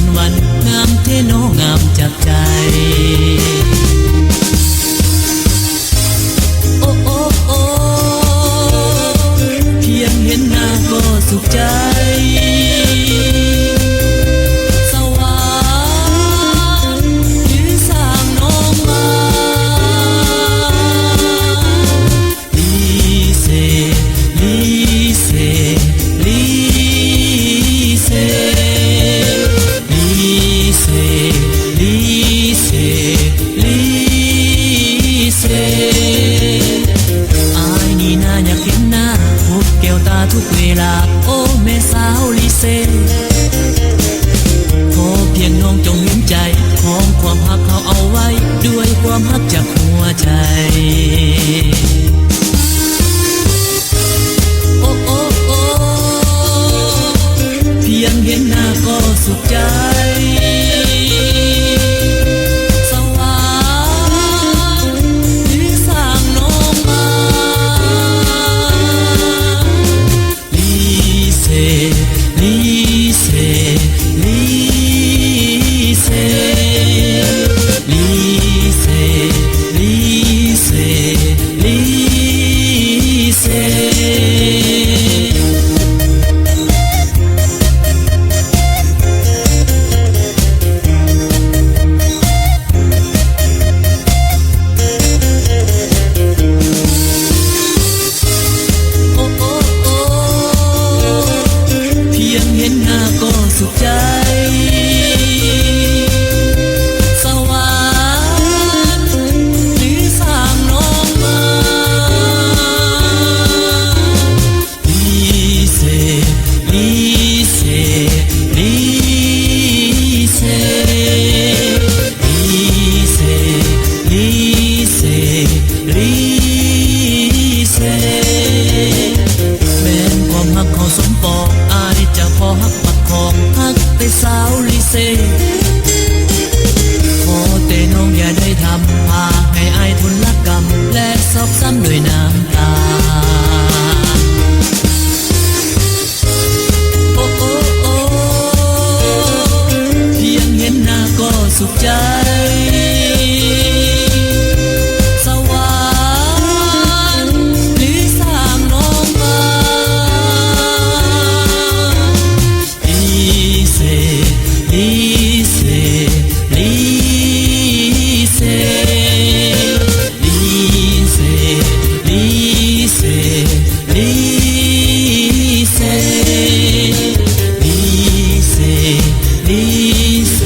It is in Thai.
นวันงามเทโนงามจากใจโอ้โอ้โอ้เพียงเห็นหน้าก็สุขใจสวรรค์ที่สร้างน้องมาลีเซลีเซลีเซลีเซลีเซลีเซอายนี่น่าอยากเห็นหน้าพบแก้วตาทุกเวลาโอ้แม่สาวลีเซขอเพียงน้องจงเห็นใจของความฮักเขาเอาไว้ด้วยความฮักจากหัวใจโอ้โอ้โอ้เพียงเห็นหน้าก็สุขใจสวรรค์ที่สร้างน้องมาลีเซลีเซลีเซลีเซลีเซลีเซโอ้โอ้โอ้เพียงเห็นหน้าก็สุขใจสวรรค์ที่สร้างน้องมาลีเซลีเซลีเซลีเซลีเซลีเซแม้นความฮักเขาสมปองอายจะพอฮักปักของฮักแต่สาวลีเซขอแต่น้องอย่าได้ทำพาให้อายทนละกรรมและซอกซ้ำด้วยน้ำตาโอ้โอ้โอ้เพียงเห็นหน้าก็สุขใจสวรรค์ที่สร้างน้องมาลีเซลีเซลีเซลีเซลีเซลีเซลีเซลีเซ